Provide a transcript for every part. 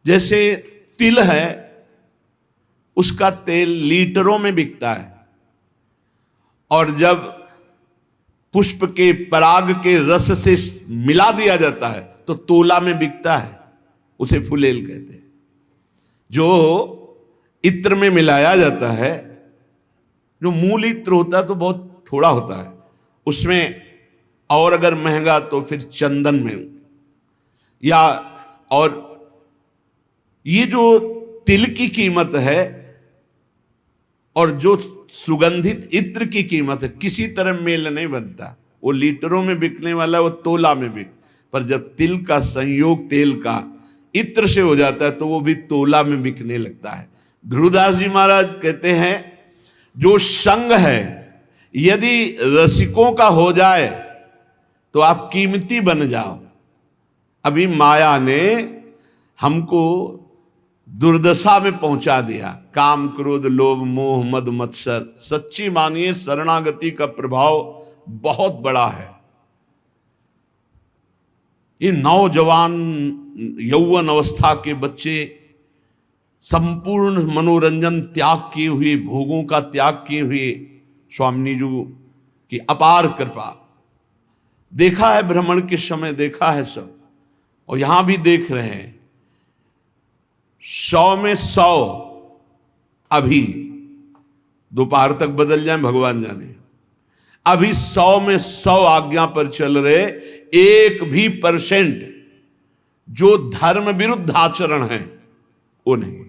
जैसे तिल है, उसका तेल लीटरों में बिकता है, और जब पुष्प के पराग के रस से मिला दिया जाता है तो तोला में बिकता है, उसे फुलेल कहते हैं। जो इत्र में मिलाया जाता है, जो मूल इत्र होता है तो बहुत थोड़ा होता है उसमें, और अगर महंगा तो फिर चंदन में, या और ये जो तिल की कीमत है और जो सुगंधित इत्र की कीमत है, किसी तरह मेल नहीं बनता। वो लीटरों में बिकने वाला वो तोला में बिक, पर जब तिल का संयोग तेल का इत्र से हो जाता है तो वो भी तोला में बिकने लगता है। ध्रुवदास जी महाराज कहते हैं, जो संग है यदि रसिकों का हो जाए तो आप कीमती बन जाओ। अभी माया ने हमको दुर्दशा में पहुंचा दिया, काम क्रोध लोभ मोह मद मत्सर। सच्ची मानिए शरणागति का प्रभाव बहुत बड़ा है। ये नौजवान यौवन अवस्था के बच्चे संपूर्ण मनोरंजन त्याग किए हुए, भोगों का त्याग किए हुए, स्वामी जी की अपार कृपा। देखा है भ्रमण के समय, देखा है सब, और यहां भी देख रहे हैं। 100 में 100 अभी दोपहर तक बदल जाए भगवान जाने। अभी 100 में 100 आज्ञा पर चल रहे, 1% जो धर्म विरुद्ध आचरण है वो नहीं।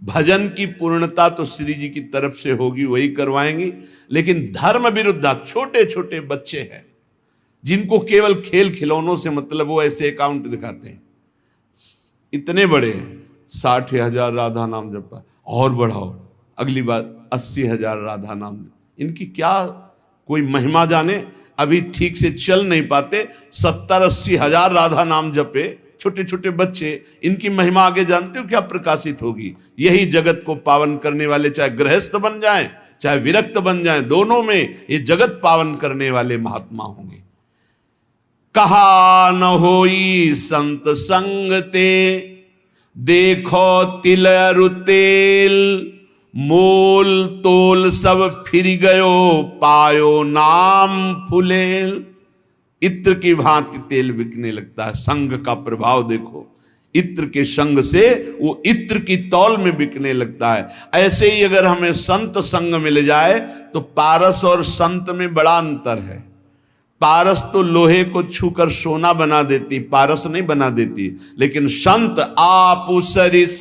भजन की पूर्णता तो श्री जी की तरफ से होगी, वही करवाएंगी, लेकिन धर्म विरुद्ध छोटे छोटे बच्चे हैं जिनको केवल खेल खिलौनों से मतलब, वो ऐसे अकाउंट दिखाते हैं, इतने बड़े हैं, 60,000 राधा नाम जपा, और बढ़ाओ अगली बार 80,000 राधा नाम। इनकी क्या कोई महिमा जाने, अभी ठीक से चल नहीं पाते, 70-80 हजार राधा नाम जपे छोटे छोटे बच्चे, इनकी महिमा आगे जानते हो क्या प्रकाशित होगी। यही जगत को पावन करने वाले, चाहे गृहस्थ बन जाएं चाहे विरक्त बन जाएं, दोनों में ये जगत पावन करने वाले महात्मा होंगे। कहा न होई संत संग ते, देखो तिल अरु तेल, मोल तोल सब फिर गयो, पायो नाम फुलेल। इत्र की भांति तेल बिकने लगता है। संग का प्रभाव देखो, इत्र के संग से वो इत्र की तौल में बिकने लगता है। ऐसे ही अगर हमें संत संग मिल जाए तो पारस और संत में बड़ा अंतर है। पारस तो लोहे को छूकर सोना बना देती, पारस नहीं बना देती, लेकिन संत आप सरिस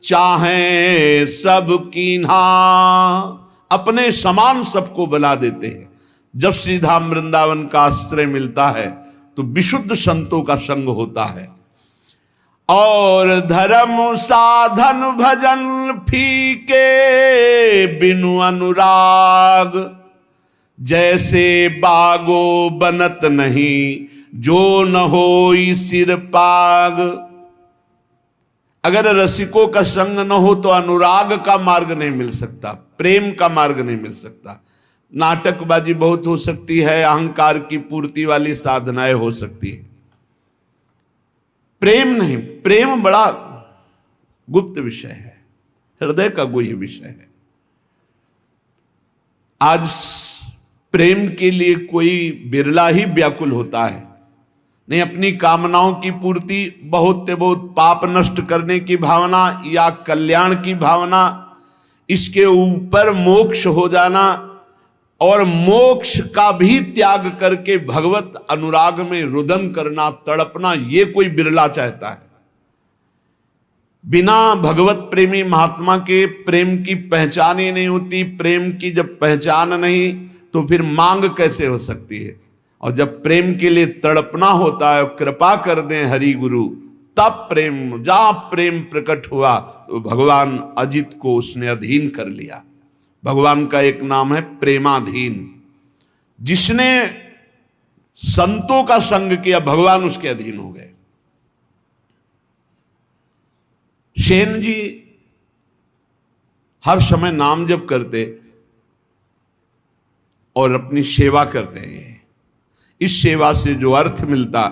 चाहे सब कीन्हा, अपने समान सबको बना देते हैं। जब सीधाम वृंदावन का आश्रय मिलता है तो विशुद्ध संतों का संग होता है। और धर्म साधन भजन फीके बिनु अनुराग, जैसे बागो बनत नहीं जो न होई सिर पाग। अगर रसिकों का संग न हो तो अनुराग का मार्ग नहीं मिल सकता, प्रेम का मार्ग नहीं मिल सकता। नाटकबाजी बहुत हो सकती है, अहंकार की पूर्ति वाली साधनाएं हो सकती है, प्रेम नहीं। प्रेम बड़ा गुप्त विषय है, हृदय का गुह्य विषय है। आज प्रेम के लिए कोई बिरला ही व्याकुल होता है, नहीं अपनी कामनाओं की पूर्ति, बहुत से बहुत पाप नष्ट करने की भावना या कल्याण की भावना, इसके ऊपर मोक्ष हो जाना और मोक्ष का भी त्याग करके भगवत अनुराग में रुदन करना, तड़पना, ये कोई बिरला चाहता है। बिना भगवत प्रेमी महात्मा के प्रेम की पहचान ही नहीं होती। प्रेम की जब पहचान नहीं तो फिर मांग कैसे हो सकती है। और जब प्रेम के लिए तड़पना होता है, कृपा कर दें हरि गुरु, तब प्रेम, जहां प्रेम प्रकट हुआ तो भगवान अजित को उसने अधीन कर लिया। भगवान का एक नाम है प्रेमाधीन। जिसने संतों का संग किया भगवान उसके अधीन हो गए। सेन जी हर समय नाम जप करते और अपनी सेवा करते हैं। इस सेवा से जो अर्थ मिलता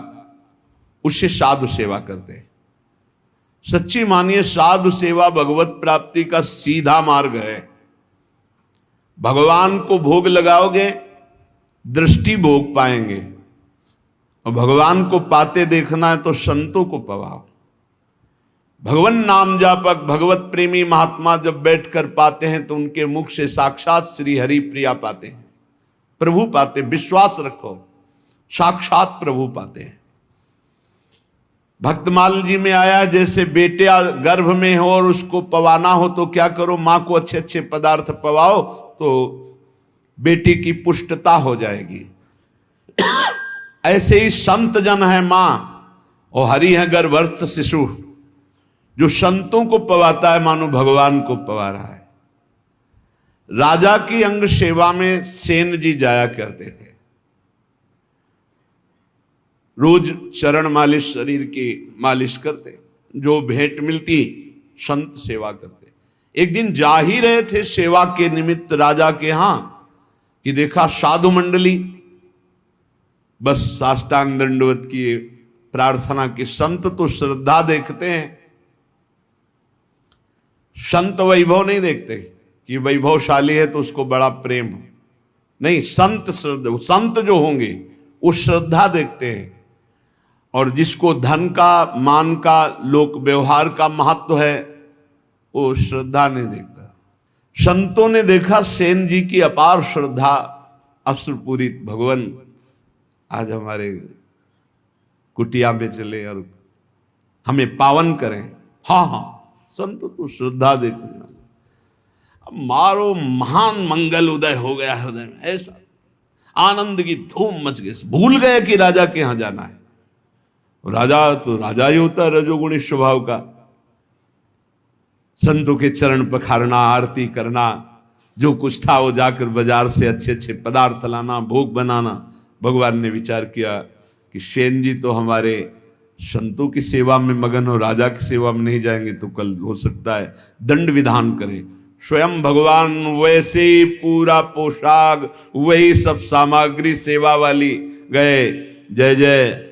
उससे साधु सेवा करते। सच्ची मानिए साधु सेवा भगवत प्राप्ति का सीधा मार्ग है। भगवान को भोग लगाओगे, दृष्टि भोग पाएंगे, और भगवान को पाते देखना है तो संतों को पवाओ। भगवान नाम जापक भगवत प्रेमी महात्मा जब बैठकर पाते हैं तो उनके मुख से साक्षात श्री हरि प्रिया पाते हैं, प्रभु पाते। विश्वास रखो, साक्षात प्रभु पाते हैं। भक्तमाल जी में आया, जैसे बेटे गर्भ में हो और उसको पवाना हो तो क्या करो, मां को अच्छे अच्छे पदार्थ पवाओ तो बेटी की पुष्टता हो जाएगी। ऐसे ही संत जन है मां और हरि है गर्भस्थ शिशु। जो संतों को पवाता है मानो भगवान को पवा रहा है। राजा की अंग सेवा में सेन जी जाया करते थे। रोज चरण मालिश, शरीर की मालिश करते, जो भेंट मिलती संत सेवा करते। एक दिन जा ही रहे थे सेवा के निमित्त राजा के यहां कि देखा साधु मंडली, बस साष्टांग दंडवत की प्रार्थना की। संत तो श्रद्धा देखते हैं, संत वैभव नहीं देखते कि वैभवशाली है तो उसको बड़ा प्रेम नहीं। संत श्रद्धा, संत जो होंगे वो श्रद्धा देखते हैं। और जिसको धन का, मान का, लोक व्यवहार का महत्व है वो श्रद्धा नहीं देखता। संतों ने देखा सेन जी की अपार श्रद्धा, अश्रुपूरित। भगवान आज हमारे कुटिया में चले और हमें पावन करें। हाँ हाँ, संत तो श्रद्धा देखने वाले। अब मारो महान मंगल उदय हो गया हृदय में, ऐसा आनंद की धूम मच गई, भूल गए कि राजा के यहां जाना है। राजा तो राजा ही होता है, रजोगुणी स्वभाव का। संतों के चरण पखारना, आरती करना, जो कुछ था वो जाकर बाजार से अच्छे अच्छे पदार्थ लाना, भोग बनाना। भगवान ने विचार किया कि सेन जी तो हमारे संतों की सेवा में मगन हो, राजा की सेवा में नहीं जाएंगे तो कल हो सकता है दंड विधान करें। स्वयं भगवान वैसे ही पूरा पोशाक, वही सब सामग्री सेवा वाली गए। जय जय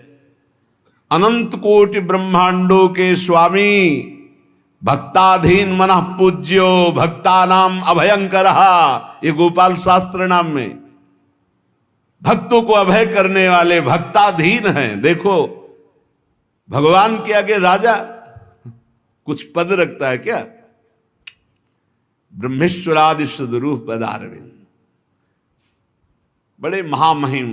अनंत कोटि ब्रह्मांडों के स्वामी, भक्ताधीन मनः पूज्यो, भक्ता नाम अभयंकर। ये गोपाल शास्त्र नाम में भक्तों को अभय करने वाले भक्ताधीन हैं। देखो भगवान के आगे राजा कुछ पद रखता है क्या? ब्रह्मेश्वरादि सदरूप पदारविंद, बड़े महामहिम।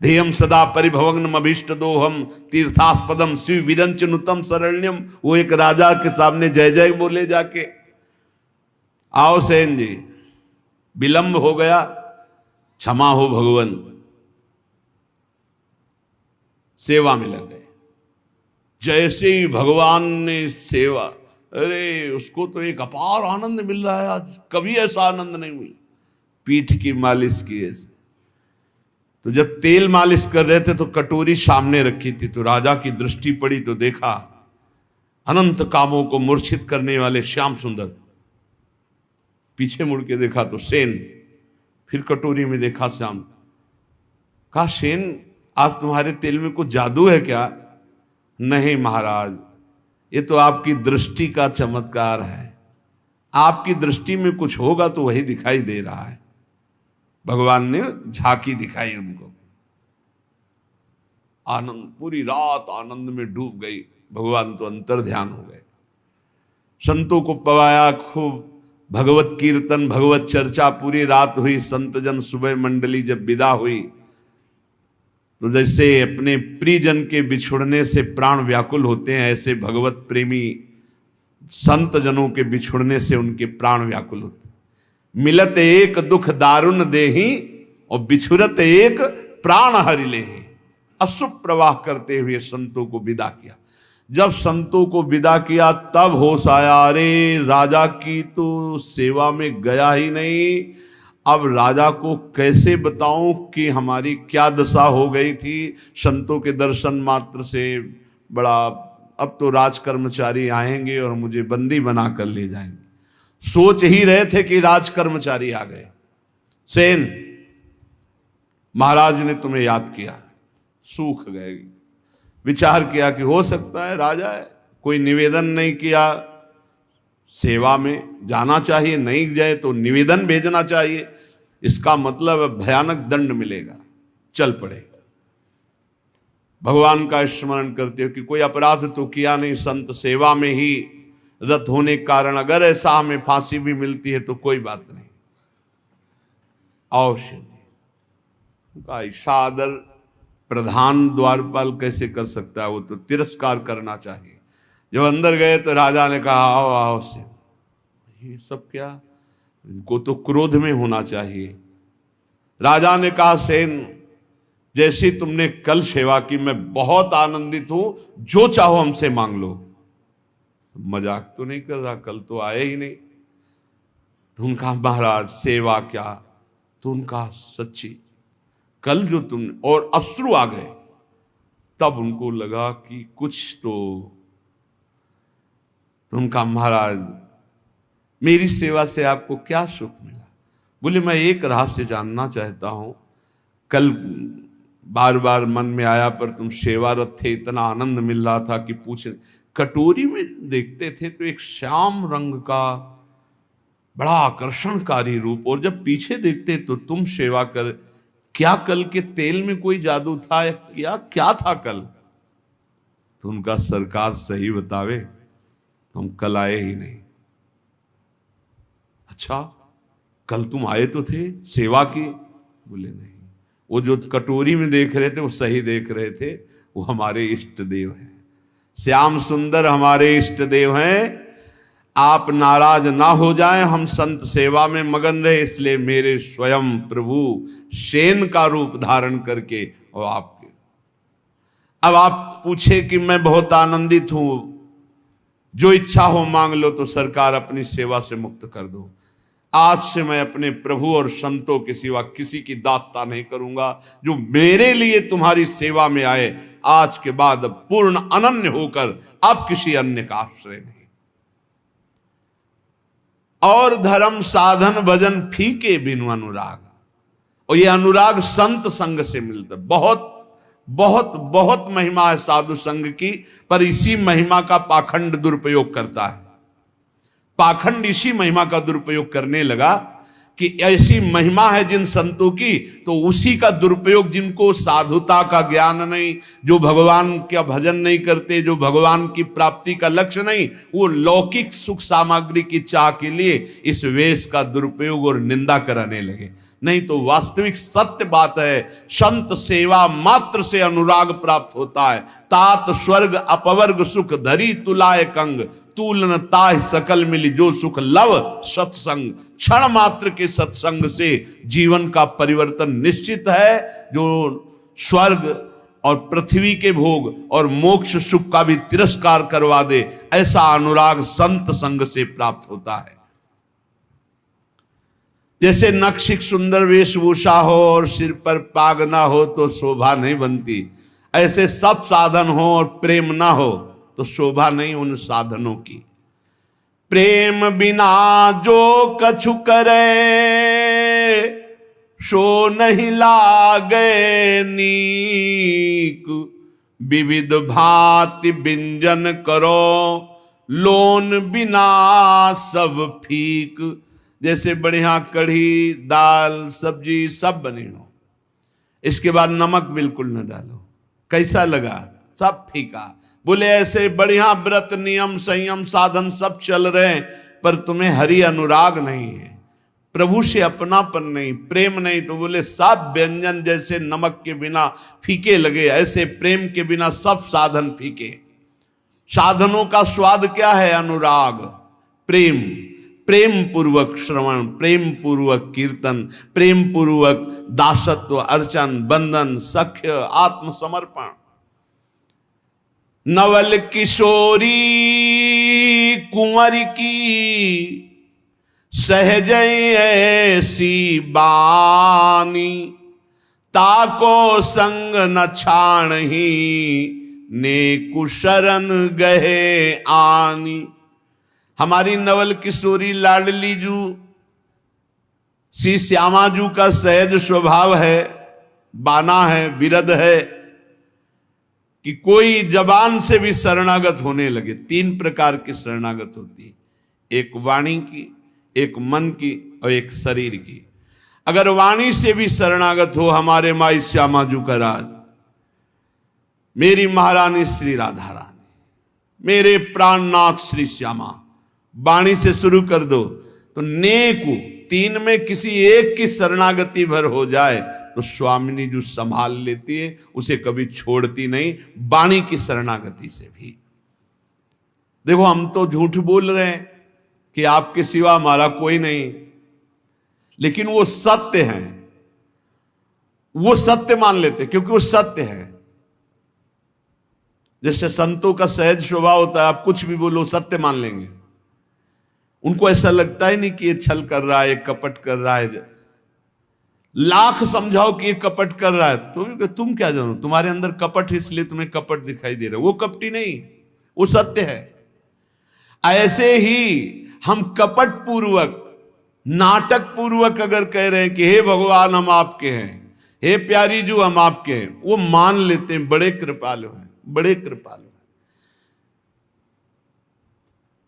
ध्येयम सदा परिभवग्नम अभीष्ट दोहम तीर्थास्पदम शिव विरंचनुतम शरण्यम। वो एक राजा के सामने जय जय बोले जाके। आओ सेन जी, विलंब हो गया, क्षमा हो भगवान। सेवा में लग गए। जैसे ही भगवान ने सेवा, अरे उसको तो एक अपार आनंद मिल रहा है आज, कभी ऐसा आनंद नहीं मिला। पीठ की मालिश की ऐसे। तो जब तेल मालिश कर रहे थे तो कटोरी सामने रखी थी, तो राजा की दृष्टि पड़ी तो देखा अनंत कामों को मूर्छित करने वाले श्याम सुंदर। पीछे मुड़ के देखा तो सेन, फिर कटोरी में देखा श्याम। कहा सेन, आज तुम्हारे तेल में कुछ जादू है क्या? नहीं महाराज, ये तो आपकी दृष्टि का चमत्कार है। आपकी दृष्टि में कुछ होगा तो वही दिखाई दे रहा है। भगवान ने झांकी दिखाई उनको। आनंद, पूरी रात आनंद में डूब गई। भगवान तो अंतर ध्यान हो गए। संतों को पवाया खूब, भगवत कीर्तन, भगवत चर्चा पूरी रात हुई। संत जन सुबह मंडली जब विदा हुई तो जैसे अपने प्रियजन के बिछुड़ने से प्राण व्याकुल होते हैं, ऐसे भगवत प्रेमी संत जनों के बिछुड़ने से उनके प्राण व्याकुल होते। मिलत एक दुख दारुण देही और बिछुरत एक प्राण हरि लेहि। अशुभ प्रवाह करते हुए संतों को विदा किया। जब संतों को विदा किया तब होश आया, अरे राजा की तो सेवा में गया ही नहीं। अब राजा को कैसे बताऊं कि हमारी क्या दशा हो गई थी। संतों के दर्शन मात्र से बड़ा, अब तो राज कर्मचारी आएंगे और मुझे बंदी बना कर ले जाएंगे। सोच ही रहे थे कि राज कर्मचारी आ गए। सेन, महाराज ने तुम्हें याद किया। सूख गए। विचार किया कि हो सकता है राजा है, कोई निवेदन नहीं किया, सेवा में जाना चाहिए, नहीं जाए तो निवेदन भेजना चाहिए। इसका मतलब भयानक दंड मिलेगा, चल पड़े। भगवान का स्मरण करते हो कि कोई अपराध तो किया नहीं, संत सेवा में ही रत होने के कारण अगर ऐसा हमें फांसी भी मिलती है तो कोई बात नहीं, अवश्य नहीं। उनका ऐसा आदर प्रधान द्वारपाल कैसे कर सकता है, वो तो तिरस्कार करना चाहिए। जब अंदर गए तो राजा ने कहा आओ आओ सेन। ये सब क्या, इनको तो क्रोध में होना चाहिए। राजा ने कहा सेन जैसी तुमने कल सेवा की मैं बहुत आनंदित हूं, जो चाहो हमसे मांग लो। मजाक तो नहीं कर रहा, कल तो आए ही नहीं। तो उनका महाराज सेवा क्या, तो उनका सच्ची कल जो तुमने, और अश्रु आ गए। तब उनको लगा कि कुछ तो उनका महाराज मेरी सेवा से आपको क्या सुख मिला? बोले मैं एक रहस्य जानना चाहता हूं। कल बार बार मन में आया पर तुम सेवारत थे, इतना आनंद मिल रहा था कि पूछ। कटोरी में देखते थे तो एक श्याम रंग का बड़ा आकर्षणकारी रूप, और जब पीछे देखते तो तुम सेवा कर। क्या कल के तेल में कोई जादू था या क्या था कल? तो उनका सरकार सही बतावे, तुम कल आए ही नहीं। अच्छा कल तुम आए तो थे, सेवा की? बोले नहीं, वो जो कटोरी में देख रहे थे वो सही देख रहे थे, वो हमारे इष्ट देव हैं। श्याम सुंदर हमारे इष्ट देव हैं। आप नाराज ना हो जाएं, हम संत सेवा में मगन रहे, इसलिए मेरे स्वयं प्रभु सेन का रूप धारण करके और आपके। अब आप पूछे कि मैं बहुत आनंदित हूं, जो इच्छा हो मांग लो, तो सरकार अपनी सेवा से मुक्त कर दो। आज से मैं अपने प्रभु और संतों के सिवा किसी की दास्ता नहीं करूंगा। जो मेरे लिए तुम्हारी सेवा में आए, आज के बाद पूर्ण अनन्य होकर अब किसी अन्य का आश्रय नहीं। और धर्म साधन भजन फीके बिनु अनुराग। और ये अनुराग संत संग से मिलता है। बहुत बहुत बहुत महिमा है साधु संग की, पर इसी महिमा का पाखंड दुरुपयोग करता है। पाखंड इसी महिमा का दुरुपयोग करने लगा कि ऐसी महिमा है जिन संतों की, तो उसी का दुरुपयोग, जिनको साधुता का ज्ञान नहीं, जो भगवान का भजन नहीं करते, जो भगवान की प्राप्ति का लक्ष्य नहीं, वो लौकिक सुख सामग्री की चाह के लिए इस वेश का दुरुपयोग और निंदा कराने लगे। नहीं तो वास्तविक सत्य बात है, संत सेवा मात्र से अनुराग प्राप्त होता है। तात स्वर्ग अपवर्ग सुख धरी तुलाय कंग, तूलन ताह सकल मिली जो सुख लव सत्संग। क्षण मात्र के सत्संग से जीवन का परिवर्तन निश्चित है। जो स्वर्ग और पृथ्वी के भोग और मोक्ष सुख का भी तिरस्कार करवा दे, ऐसा अनुराग संत संग से प्राप्त होता है। जैसे नक्शिक सुंदर वेशभूषा हो और सिर पर पाग ना हो तो शोभा नहीं बनती, ऐसे सब साधन हो और प्रेम ना हो तो शोभा नहीं उन साधनों की। प्रेम बिना जो कछु करे, सो नहीं लागे नीक। विविध भांति व्यंजन करो, लोन बिना सब फीक। जैसे बढ़िया कढ़ी दाल सब्जी सब बनी हो, इसके बाद नमक बिल्कुल न डालो, कैसा लगा? सब फीका। बोले ऐसे बढ़िया व्रत नियम संयम साधन सब चल रहे हैं, पर तुम्हें हरि अनुराग नहीं है, प्रभु से अपनापन नहीं, प्रेम नहीं, तो बोले सब व्यंजन जैसे नमक के बिना फीके लगे, ऐसे प्रेम के बिना सब साधन फीके। साधनों का स्वाद क्या है? अनुराग, प्रेम। प्रेम पूर्वक श्रवण, प्रेम पूर्वक कीर्तन, प्रेम पूर्वक दासत्व, अर्चन, बंधन, सख्य, आत्मसमर्पण। नवल किशोरी कुंवर की सहज ऐसी बानी, ताको संग न छाणही ने कुशरण गहे आनी। हमारी नवल किशोरी लाडली जू श्री श्यामा जू का सहज स्वभाव है, बाना है, विरध है। कि कोई जबान से भी शरणागत होने लगे। 3 प्रकार की शरणागत होती है, एक वाणी की, एक मन की और एक शरीर की। अगर वाणी से भी शरणागत हो, हमारे माई श्यामा जू का राज, मेरी महारानी श्री राधा रानी, मेरे प्राणनाथ श्री श्यामा, वाणी से शुरू कर दो तो नेकु 3 में किसी एक की शरणागति भर हो जाए तो स्वामिनी जो संभाल लेती है, उसे कभी छोड़ती नहीं, वाणी की शरणागति से भी। देखो हम तो झूठ बोल रहे हैं कि आपके सिवा हमारा कोई नहीं, लेकिन वो सत्य है, वो सत्य मान लेते क्योंकि वो सत्य है। जैसे संतों का सहज स्वभाव होता है, आप कुछ भी बोलो सत्य मान लेंगे। उनको ऐसा लगता ही नहीं कि ये छल कर रहा है, ये कपट कर रहा है। लाख समझाओ कि ये कपट कर रहा है, तुम क्या जानो, तुम्हारे अंदर कपट है इसलिए तुम्हें कपट दिखाई दे रहा है। वो कपटी नहीं, वो सत्य है। ऐसे ही हम कपट पूर्वक, नाटक पूर्वक अगर कह रहे हैं कि हे भगवान हम आपके हैं, हे प्यारी जू हम आपके हैं, वो मान लेते हैं। बड़े कृपालु हैं, बड़े कृपालु हैं।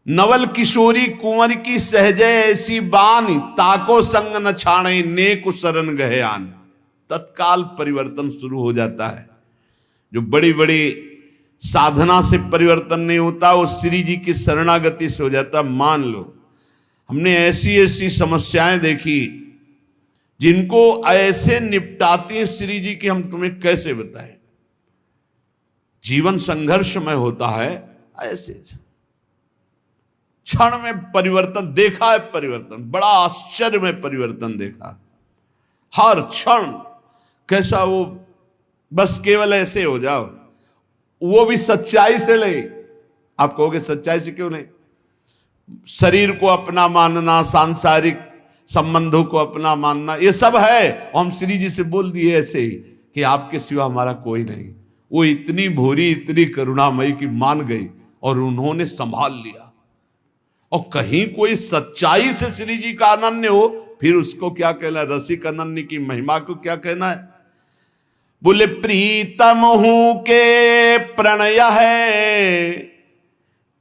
नवल किशोरी कुंवर की सहजय ऐसी बानी, ताको संग न छाणे नेक शरण गहे आन। तत्काल परिवर्तन शुरू हो जाता है। जो बड़ी बड़ी साधना से परिवर्तन नहीं होता, वो श्री जी की शरणागति से हो जाता। मान लो हमने ऐसी ऐसी समस्याएं देखी जिनको ऐसे निपटाती हैं श्री जी की, हम तुम्हें कैसे बताएं। जीवन संघर्षमय होता है, ऐसे क्षण में परिवर्तन देखा है। परिवर्तन बड़ा आश्चर्य में परिवर्तन देखा, हर क्षण कैसा वो, बस केवल ऐसे हो जाओ, वो भी सच्चाई से ले। आप कहोगे सच्चाई से क्यों नहीं? शरीर को अपना मानना, सांसारिक संबंधों को अपना मानना, ये सब है। हम श्री जी से बोल दिए ऐसे ही कि आपके सिवा हमारा कोई नहीं। वो इतनी भोरी, इतनी करुणामयी की मान गई और उन्होंने संभाल लिया। और कहीं कोई सच्चाई से श्री जी का अनन्य हो, फिर उसको क्या कहना है? रसिक अनन्य की महिमा को क्या कहना है? बोले प्रीतम हूं के प्रणय है,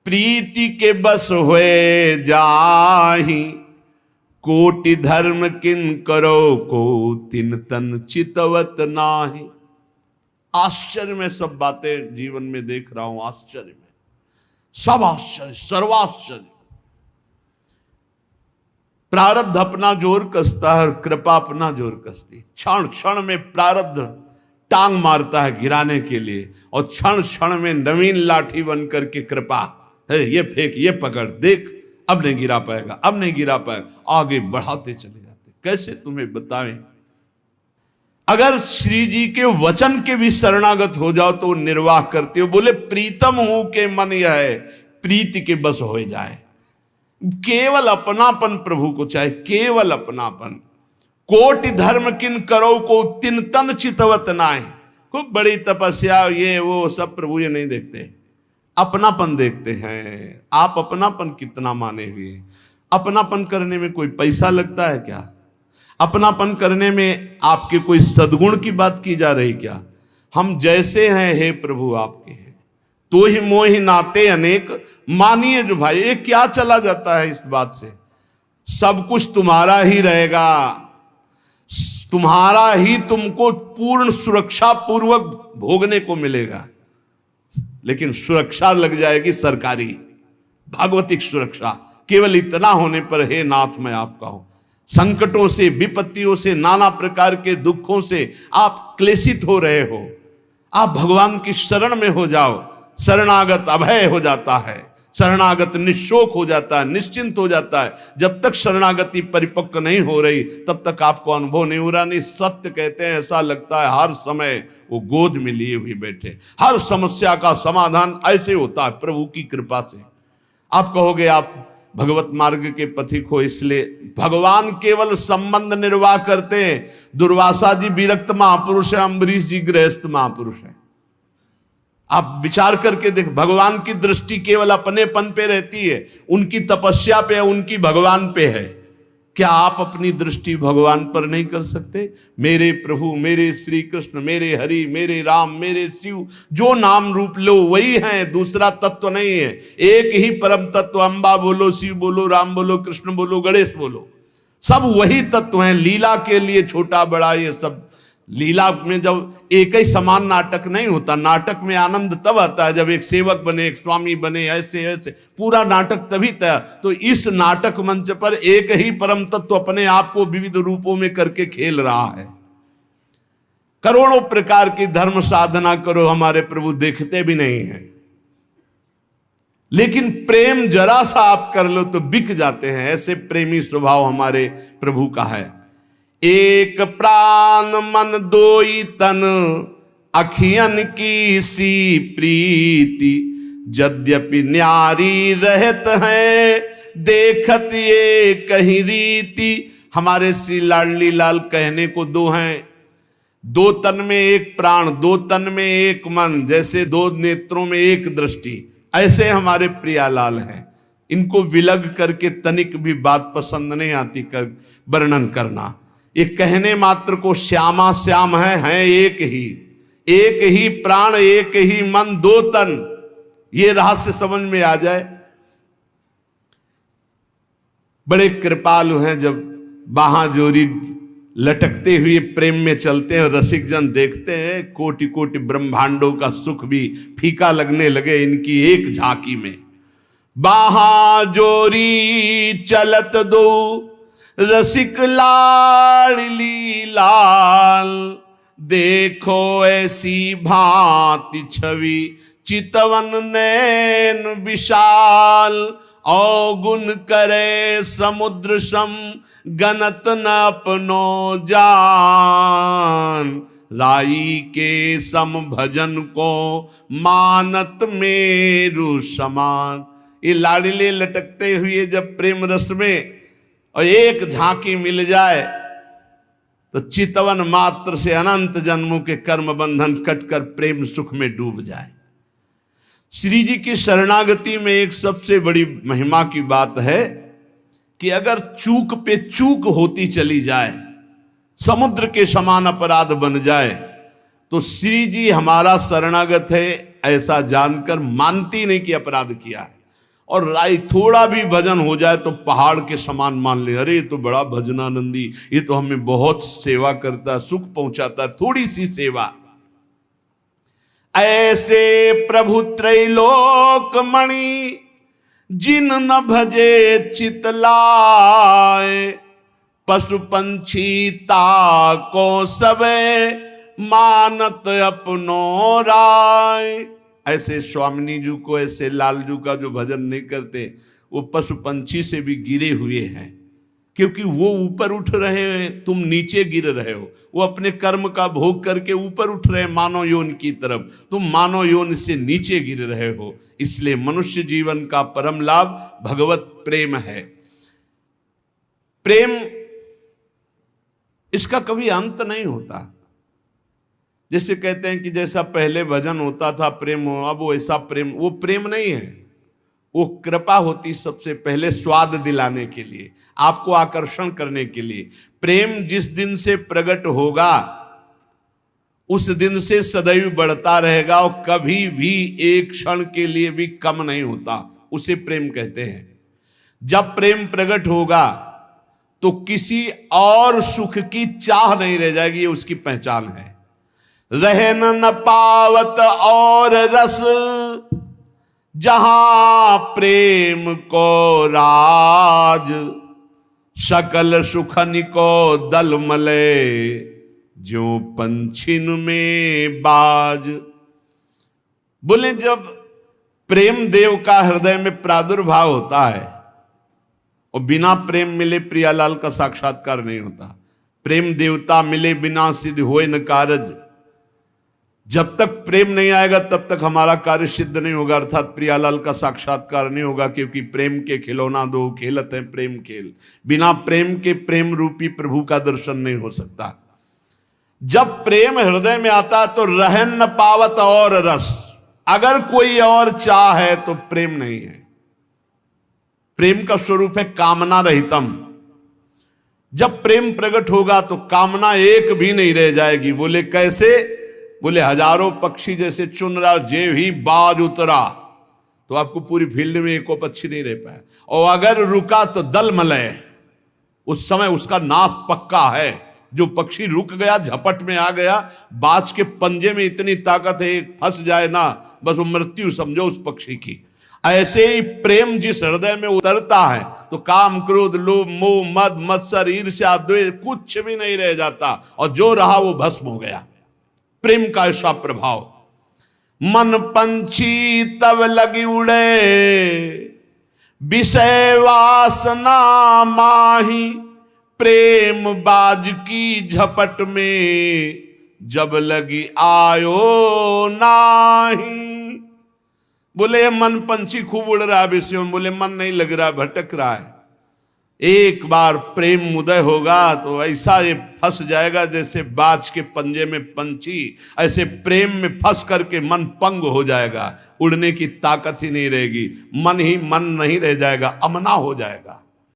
प्रीति के बस हुए जाहि, कोटि धर्म किन करो को तिन तन चितवत नाही। आश्चर्य में सब बातें जीवन में देख रहा हूं, आश्चर्य में सब आश्चर्य, सर्वाश्चर्य। प्रारब्ध अपना जोर कसता है और कृपा अपना जोर कसती। क्षण क्षण में प्रारब्ध टांग मारता है गिराने के लिए, और क्षण क्षण में नवीन लाठी बन करके कृपा है, ये फेंक, ये पकड़, देख अब नहीं गिरा पाएगा, अब नहीं गिरा पाएगा, आगे बढ़ाते चले जाते। कैसे तुम्हें बताएं? अगर श्री जी के वचन के भी शरणागत हो जाओ तो निर्वाह करते हो। बोले प्रीतम हूं के मन यह है, प्रीति के बस हो जाए। केवल अपनापन प्रभु को चाहे, केवल अपनापन। कोटि धर्म किन करो को तिन तन चितवत नाहि। खूब बड़ी तपस्या ये वो सब प्रभु ये नहीं देखते, अपनापन देखते हैं। आप अपनापन कितना माने हुए? अपनापन करने में कोई पैसा लगता है क्या? अपनापन करने में आपके कोई सद्गुण की बात की जा रही क्या? हम जैसे हैं हे प्रभु आपके हैं, तो ही मोहि नाते अनेक। मानिए जो भाई, ये क्या चला जाता है इस बात से? सब कुछ तुम्हारा ही रहेगा, तुम्हारा ही तुमको पूर्ण सुरक्षा पूर्वक भोगने को मिलेगा। लेकिन सुरक्षा लग जाएगी सरकारी, भागवतिक सुरक्षा। केवल इतना होने पर हे नाथ मैं आपका हूं। संकटों से, विपत्तियों से, नाना प्रकार के दुखों से आप क्लेशित हो रहे हो, आप भगवान की शरण में हो जाओ। शरणागत अभय हो जाता है, शरणागत निशोक हो जाता है, निश्चिंत हो जाता है। जब तक शरणागति परिपक्व नहीं हो रही तब तक आपको अनुभव नहीं हो रहा। नहीं, सत्य कहते हैं, ऐसा लगता है हर समय वो गोद में लिए हुए बैठे। हर समस्या का समाधान ऐसे होता है प्रभु की कृपा से। आप कहोगे आप भगवत मार्ग के पथिक हो, इसलिए भगवान केवल संबंध निर्वाह करते हैं। दुर्वासा जी विरक्त महापुरुष है, अम्बरीश जी गृहस्थ महापुरुष है। आप विचार करके देख, भगवान की दृष्टि केवल अपनेपन पे रहती है, उनकी तपस्या पे है, उनकी भगवान पे है। क्या आप अपनी दृष्टि भगवान पर नहीं कर सकते? मेरे प्रभु, मेरे श्री कृष्ण, मेरे हरि, मेरे राम, मेरे शिव, जो नाम रूप लो वही है, दूसरा तत्व नहीं है। एक ही परम तत्व, अम्बा बोलो, शिव बोलो, राम बोलो, कृष्ण बोलो, गणेश बोलो, सब वही तत्व हैं। लीला के लिए छोटा बड़ा ये सब, लीला में जब एक ही समान नाटक नहीं होता। नाटक में आनंद तब आता है जब एक सेवक बने, एक स्वामी बने, ऐसे ऐसे पूरा नाटक तभी तैयार। तो इस नाटक मंच पर एक ही परम तत्व अपने आप को विविध रूपों में करके खेल रहा है। करोड़ों प्रकार की धर्म साधना करो, हमारे प्रभु देखते भी नहीं हैं, लेकिन प्रेम जरा सा आप कर लो तो बिक जाते हैं। ऐसे प्रेमी स्वभाव हमारे प्रभु का है। एक प्राण मन दोई तन, अखियन की सी प्रीति, यद्यपि न्यारी रहत है, देखत ये कहीं रीति। हमारे श्री लाडली लाल कहने को दो हैं, दो तन में एक प्राण, दो तन में एक मन, जैसे दो नेत्रों में एक दृष्टि, ऐसे हमारे प्रियालाल हैं। इनको विलग करके तनिक भी बात पसंद नहीं आती कर वर्णन करना। ये कहने मात्र को श्यामा श्याम हैं एक ही प्राण, एक ही मन, दो तन, ये रहस्य समझ में आ जाए। बड़े कृपालु हैं, जब बाहां जोरी लटकते हुए प्रेम में चलते हैं, रसिक जन देखते हैं, कोटि कोटि ब्रह्मांडों का सुख भी फीका लगने लगे इनकी एक झांकी में। बाहां जोरी चलत दो, रसिक लाडली लाल, देखो ऐसी भांति छवि, चितवन नैन विशाल, अवगुण करे समुद्र सम, गनत न अपनो जान, राई के सम भजन को, मानत मेरु समान। ये लाडले लटकते हुए जब प्रेम रस में और एक झांकी मिल जाए तो चितवन मात्र से अनंत जन्मों के कर्म बंधन कटकर प्रेम सुख में डूब जाए। श्री जी की शरणागति में एक सबसे बड़ी महिमा की बात है कि अगर चूक पे चूक होती चली जाए, समुद्र के समान अपराध बन जाए, तो श्री जी हमारा शरणागत है ऐसा जानकर मानती नहीं कि अपराध किया है। और राय थोड़ा भी भजन हो जाए तो पहाड़ के समान मान ले, अरे ये तो बड़ा भजनानंदी, ये तो हमें बहुत सेवा करता, सुख पहुंचाता, थोड़ी सी सेवा। ऐसे प्रभु त्रैलोक मणि, जिन न भजे चितलाए, पशु पंछी ताको सबे, मानत अपनो राय। ऐसे स्वामिनी जी को, ऐसे लालजू का जो भजन नहीं करते, वो पशु पंछी से भी गिरे हुए हैं, क्योंकि वो ऊपर उठ रहे हैं, तुम नीचे गिर रहे हो। वो अपने कर्म का भोग करके ऊपर उठ रहे हैं मानव योन की तरफ, तुम मानव योन से नीचे गिर रहे हो। इसलिए मनुष्य जीवन का परम लाभ भगवत प्रेम है। प्रेम इसका कभी अंत नहीं होता। जैसे कहते हैं कि जैसा पहले भजन होता था प्रेम हो, अब वो ऐसा प्रेम, वो प्रेम नहीं है, वो कृपा होती सबसे पहले स्वाद दिलाने के लिए, आपको आकर्षण करने के लिए। प्रेम जिस दिन से प्रकट होगा उस दिन से सदैव बढ़ता रहेगा और कभी भी एक क्षण के लिए भी कम नहीं होता, उसे प्रेम कहते हैं। जब प्रेम प्रकट होगा तो किसी और सुख की चाह नहीं रह जाएगी, ये उसकी पहचान है। रहन न पावत और रस, जहां प्रेम को राज, सकल सुखन को दल मले, जो पंछिन में बाज। बोले जब प्रेम देव का हृदय में प्रादुर्भाव होता है, और बिना प्रेम मिले प्रियालाल का साक्षात्कार नहीं होता। प्रेम देवता मिले बिना सिद्ध होए न कारज। जब तक प्रेम नहीं आएगा तब तक हमारा कार्य सिद्ध नहीं होगा, अर्थात प्रियालाल का साक्षात्कार नहीं होगा, क्योंकि प्रेम के खिलौना दो खेलत है प्रेम खेल। बिना प्रेम के प्रेम रूपी प्रभु का दर्शन नहीं हो सकता। जब प्रेम हृदय में आता तो रहन न पावत और रस, अगर कोई और चाह है तो प्रेम नहीं है। प्रेम का स्वरूप है कामना रहितम। जब प्रेम प्रकट होगा तो कामना एक भी नहीं रह जाएगी। बोले कैसे? बोले हजारों पक्षी जैसे चुन रहा, जे ही बाज उतरा तो आपको पूरी फील्ड में एको पक्षी नहीं रह पाया, और अगर रुका तो दल मलय, उस समय उसका नाश पक्का है। जो पक्षी रुक गया, झपट में आ गया, बाज के पंजे में इतनी ताकत है, फंस जाए ना बस वो मृत्यु समझो उस पक्षी की। ऐसे ही प्रेम जिस हृदय में उतरता है तो काम क्रोध लोभ मोह मद मत्सर ईर्ष्या द्वेष कुछ भी नहीं रह जाता, और जो रहा वो भस्म हो गया। प्रेम का ऐसा प्रभाव। मन पंछी तब लगी उड़े, विषय वासना माही, प्रेम बाज की झपट में, जब लगी आयो नाही। बोले मन पंछी खूब उड़ रहा है विषयों में, बोले मन नहीं लग रहा, भटक रहा है। एक बार प्रेम उदय होगा तो ऐसा ये फंस जाएगा जैसे बाज के पंजे में पंछी, ऐसे प्रेम में फंस करके मन पंग हो जाएगा, उड़ने की ताकत ही नहीं रहेगी, मन ही मन नहीं रह जाएगा, अमना हो जाएगा।